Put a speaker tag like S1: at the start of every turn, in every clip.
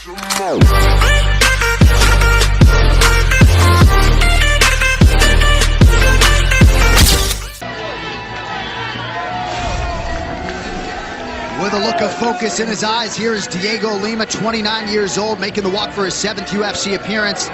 S1: With a look of focus in his eyes, here is Dhiego Lima, 29 years old, making the walk for his 7th UFC appearance.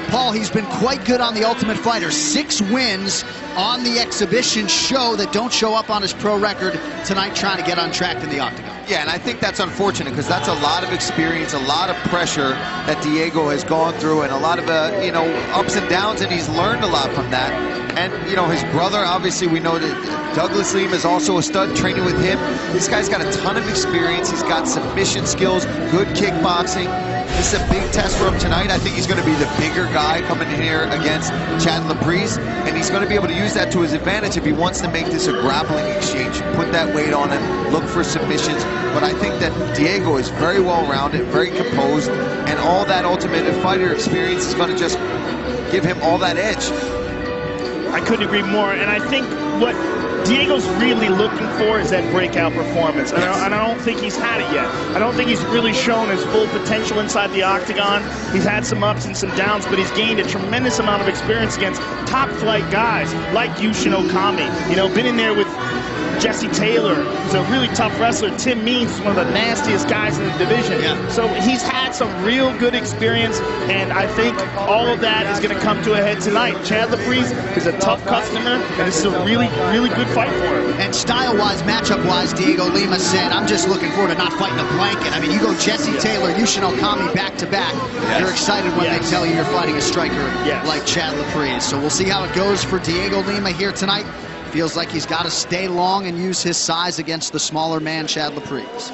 S1: Paul, he's been quite good on The Ultimate Fighter. 6 wins on the exhibition show that don't show up on his pro record tonight, trying to get on track in the octagon.
S2: Yeah, and I think that's unfortunate because that's a lot of experience, a lot of pressure that Dhiego has gone through, and a lot of, you know, ups and downs, and he's learned a lot from that. And, you know, his brother, obviously, we know that Douglas Lima is also a stud, training with him. This guy's got a ton of experience. He's got submission skills, good kickboxing. This is a big test for him tonight. I think he's going to be the bigger guy coming in here against Chad Laprise, and he's going to be able to use that to his advantage if he wants to make this a grappling exchange. Put that weight on him, look for submissions. But I think that Dhiego is very well-rounded, very composed, and all that Ultimate Fighter experience is going to just give him all that edge.
S3: I couldn't agree more, and I think what Diego's really looking for is that breakout performance, and I don't think he's had it yet. I don't think he's really shown his full potential inside the octagon. He's had some ups and some downs, but he's gained a tremendous amount of experience against top-flight guys like Yushin Okami. You know, been in there with Jesse Taylor, who's a really tough wrestler. Tim Means is one of the nastiest guys in the division. Yeah. So he's had some real good experience, and I think all of that is going to come to a head tonight. Chad Laprise is a tough customer, and this is a really, really good fight for him.
S1: And style-wise, matchup-wise, Dhiego Lima said, I'm just looking forward to not fighting a blanket. I mean, you go Jesse Taylor, Yushin Okami back-to-back. Yes. You're excited when they tell you you're fighting a striker like Chad Laprise. So we'll see how it goes for Dhiego Lima here tonight. Feels like he's got to stay long and use his size against the smaller man, Chad Laprise.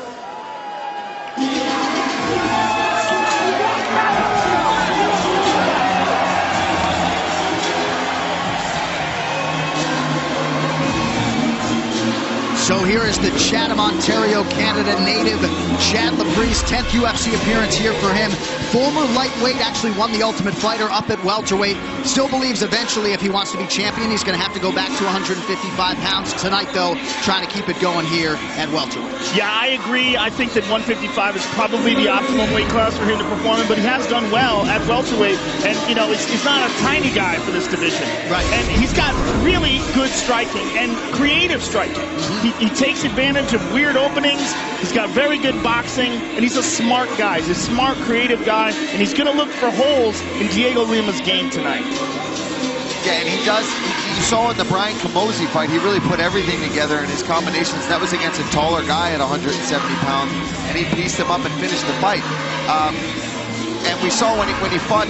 S1: So here is the Chatham, Ontario, Canada native, Chad Laprise, 10th UFC appearance here for him. Former lightweight, actually won the Ultimate Fighter up at welterweight. Still believes eventually if he wants to be champion, he's going to have to go back to 155 pounds. Tonight, though, trying to keep it going here at welterweight. Yeah,
S3: I agree. I think that 155 is probably the optimum weight class for him to perform in, but he has done well at welterweight. And, you know, he's not a tiny guy for this division. Right. And he's got really good striking and creative striking. He takes advantage of weird openings. He's got very good boxing, and he's a smart guy. He's a smart, creative guy, and he's going to look for holes in Dhiego Lima's game tonight.
S2: Yeah, and he does. You saw in the Brian Camozzi fight, he really put everything together in his combinations. That was against a taller guy at 170 pounds, and he pieced him up and finished the fight. And we saw when he fought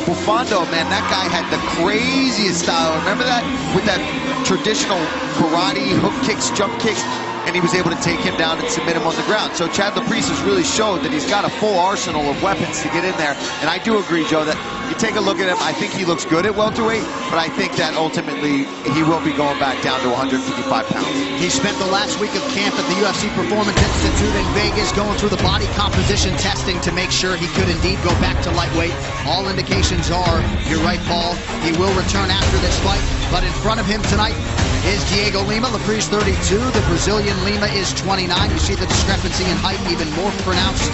S2: Bufando, man, that guy had the craziest style. Remember that? With that traditional karate, hook kicks, jump kicks, and he was able to take him down and submit him on the ground. So Chad Laprise has really showed that he's got a full arsenal of weapons to get in there. And I do agree, Joe, that you take a look at him, I think he looks good at welterweight, but I think that ultimately he will be going back down to 155 pounds.
S1: He spent the last week of camp at the UFC Performance Institute in Vegas going through the body composition testing to make sure he could indeed go back to lightweight. All indications are, you're right, Paul, he will return after this fight, but in front of him tonight is Dhiego Lima, Laprise 32, the Brazilian Lima is 29. You see the discrepancy in height even more pronounced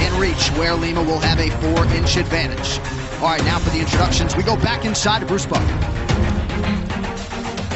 S1: in reach, where Lima will have a 4-inch advantage. All right, now for the introductions, we go back inside to Bruce Buffer.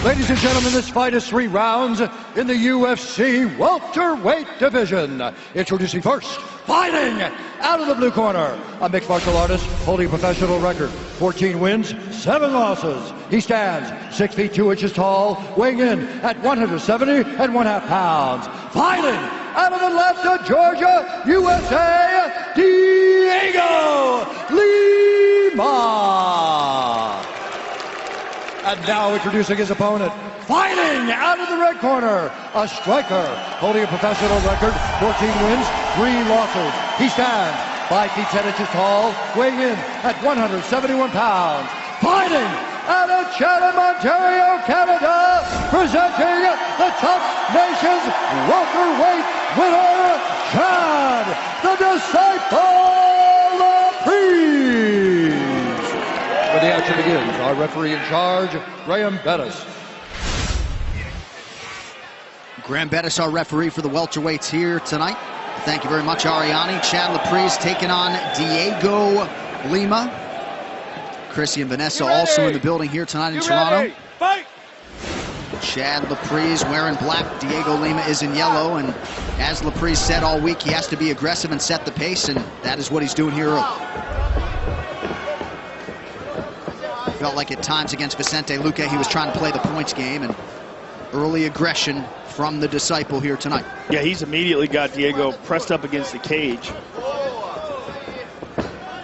S4: Ladies and gentlemen, this fight is 3 rounds in the UFC welterweight division. Introducing first, fighting out of the blue corner, a mixed martial artist holding a professional record, 14 wins, 7 losses. He stands 6 feet 2 inches tall, weighing in at 170.5 pounds. Fighting out of Atlanta, Georgia, USA, Dhiego Lima. And now introducing his opponent, fighting out of the red corner, a striker holding a professional record, 14 wins, 3 losses. He stands 5 feet 10 inches tall, weighing in at 171 pounds. Fighting out of Chatham, Ontario, Canada, presenting the Tough Nations welterweight winner, Chad, the Disciple Laprise. When the action begins, our referee in charge, Graham Bettis.
S1: Graham Bettis, our referee for the welterweights here tonight. Thank you very much, Ariani. Chad Laprise taking on Dhiego Lima. Chrissy and Vanessa also in the building here tonight in Toronto.
S3: Fight!
S1: Chad Laprise wearing black. Dhiego Lima is in yellow. And as Laprise said all week, he has to be aggressive and set the pace, and that is what he's doing here early. Felt like at times against Vicente Luque, he was trying to play the points game, and early aggression from the disciple here tonight.
S3: Yeah, he's immediately got Dhiego pressed up against the cage.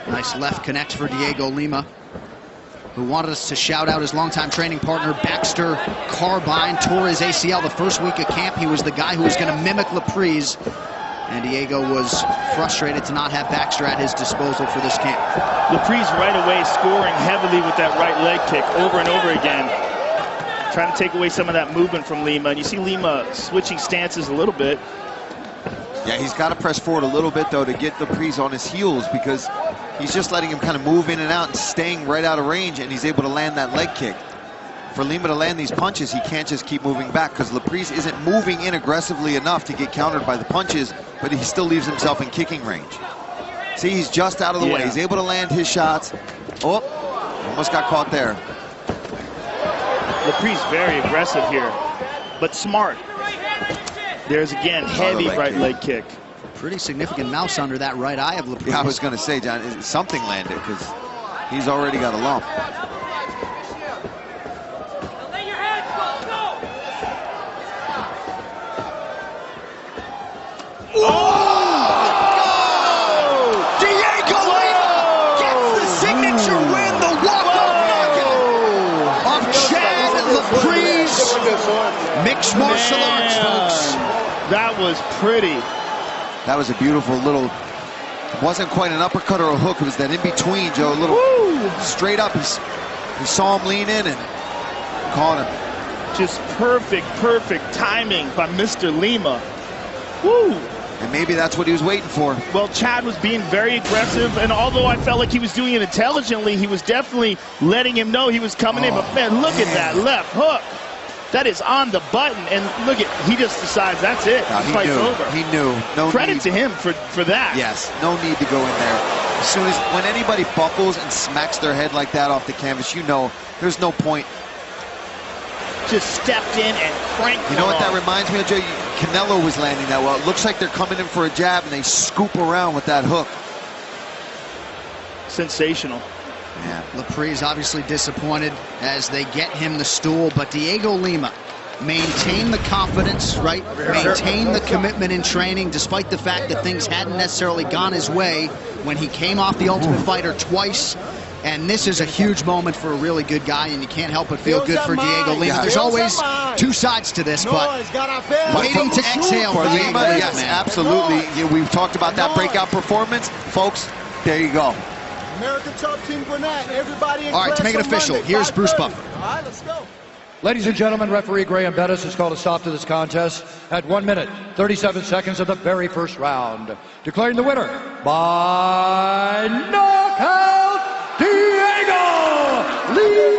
S1: Nice left connect for Dhiego Lima, who wanted us to shout out his longtime training partner, Baxter Carbine. Tore his ACL the first week of camp. He was the guy who was going to mimic Laprise, and Dhiego was frustrated to not have Baxter at his disposal for this camp.
S3: Laprise right away scoring heavily with that right leg kick over and over again, trying to take away some of that movement from Lima. And you see Lima switching stances a little bit.
S2: Yeah, he's got to press forward a little bit, though, to get Laprise on his heels, because he's just letting him kind of move in and out and staying right out of range, and he's able to land that leg kick. For Lima to land these punches, he can't just keep moving back, because Laprise isn't moving in aggressively enough to get countered by the punches, but he still leaves himself in kicking range. See, he's just out of the way. He's able to land his shots. Oh, almost got caught there.
S3: Laprise very aggressive here, but smart. There's again heavy right leg kick.
S1: Pretty significant mouse under that right eye of Laprise.
S2: Yeah, I was going to say, John, something landed, because he's already got a lump.
S1: Dhiego Lima gets the signature win, the walk-off knockout of Chad Laprise. Mixed martial arts, folks.
S3: That was pretty.
S2: That was a beautiful little, it wasn't quite an uppercut or a hook, it was that in-between, Joe, a little straight up. He saw him lean in and caught him.
S3: Just perfect timing by Mr. Lima. Woo!
S2: And maybe that's what he was waiting for.
S3: Well, Chad was being very aggressive, and although I felt like he was doing it intelligently, he was definitely letting him know he was coming in. But man, look at that left hook. That is on the button, and look at, he just decides that's it.
S2: No,
S3: the fight's over.
S2: He knew. No
S3: Credit
S2: need
S3: to him for that.
S2: Yes, no need to go in there. As soon as, when anybody buckles and smacks their head like that off the canvas, you know there's no point.
S3: Just stepped in and cranked.
S2: You know what that reminds me of, Joe? Canelo was landing that well. It looks like they're coming in for a jab, and they scoop around with that hook.
S3: Sensational.
S1: Yeah, Laprise obviously disappointed as they get him the stool, but Dhiego Lima maintained the confidence, right? Maintained the commitment in training, despite the fact that things hadn't necessarily gone his way when he came off the Ultimate Fighter twice. And this is a huge moment for a really good guy, and you can't help but feel good for Dhiego Lima. There's always two sides to this, but waiting to exhale for Dhiego Lima.
S2: Yes, absolutely. Yeah, we've talked about that breakout performance. Folks, there you go.
S5: American Top Team Gwinnett, everybody in
S1: all right, to make it official,
S5: Monday,
S1: here's Bruce Buffer.
S5: All right, let's go.
S4: Ladies and gentlemen, referee Graham Bettis has called a stop to this contest at 1 minute, 37 seconds of the very first round. Declaring the winner by knockout, Dhiego Lima!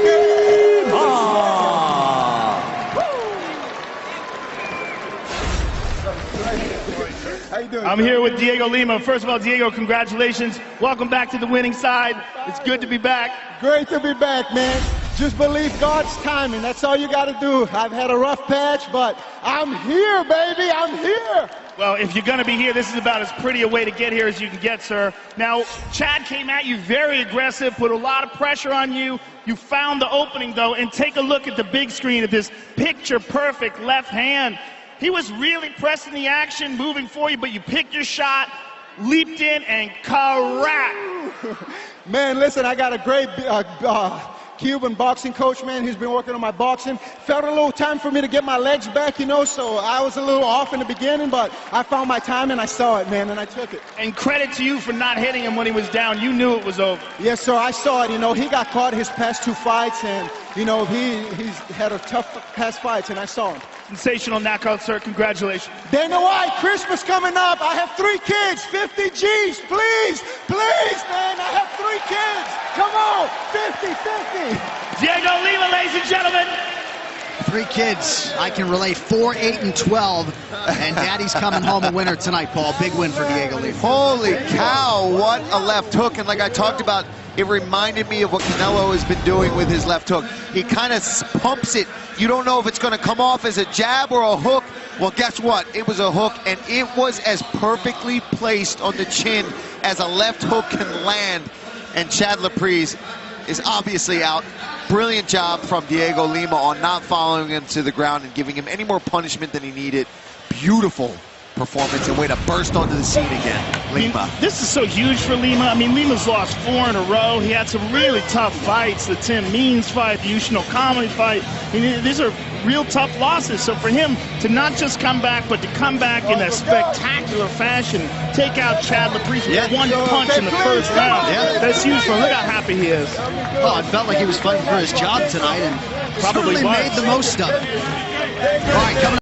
S5: How you doing?
S3: I'm here with Dhiego Lima. First of all, Dhiego, congratulations. Welcome back to the winning side. It's good to be back.
S5: Great to be back, man. Just believe God's timing. That's all you got to do. I've had a rough patch, but I'm here, baby. I'm here.
S3: Well, if you're going to be here, this is about as pretty a way to get here as you can get, sir. Now, Chad came at you very aggressive, put a lot of pressure on you. You found the opening, though, and take a look at the big screen at this picture-perfect left hand. He was really pressing the action, moving for you, but you picked your shot, leaped in, and crack.
S5: Man, listen, I got a great Cuban boxing coach, man. He's been working on my boxing. Felt a little time for me to get my legs back, you know, so I was a little off in the beginning, but I found my time and I saw it, man, and I took it.
S3: And credit to you for not hitting him when he was down. You knew it was over.
S5: Yes, sir, I saw it. You know, he got caught his past 2 fights, and, you know, he's had a tough past fights, and I saw him.
S3: Sensational knockout, sir. Congratulations.
S5: Dana White, Christmas coming up. I have 3 kids, 50 G's, please, please, man. I have 3 kids. Come on, 50, 50.
S3: Dhiego Lima, ladies and gentlemen.
S1: 3 kids. I can relate 4, 8, and 12. And Daddy's coming home a winner tonight, Paul. Big win for Dhiego Lima.
S2: Holy cow, what a left hook. And like I talked about, it reminded me of what Canelo has been doing with his left hook. He kind of pumps it. You don't know if it's going to come off as a jab or a hook. Well, guess what? It was a hook, and it was as perfectly placed on the chin as a left hook can land. And Chad Laprise is obviously out. Brilliant job from Dhiego Lima on not following him to the ground and giving him any more punishment than he needed. Beautiful performance and way to burst onto the scene again, Lima.
S3: I mean, this is so huge for Lima. I mean, Lima's lost 4 in a row. He had some really tough fights. The Tim Means fight, the Yushino Kamui fight. I mean, these are real tough losses. So for him to not just come back, but to come back in a spectacular fashion, take out Chad Laprise with one punch in the first round. That's huge for him. Look how happy he is.
S1: Oh, it felt like he was fighting for his job tonight and probably made the most of it. All right, coming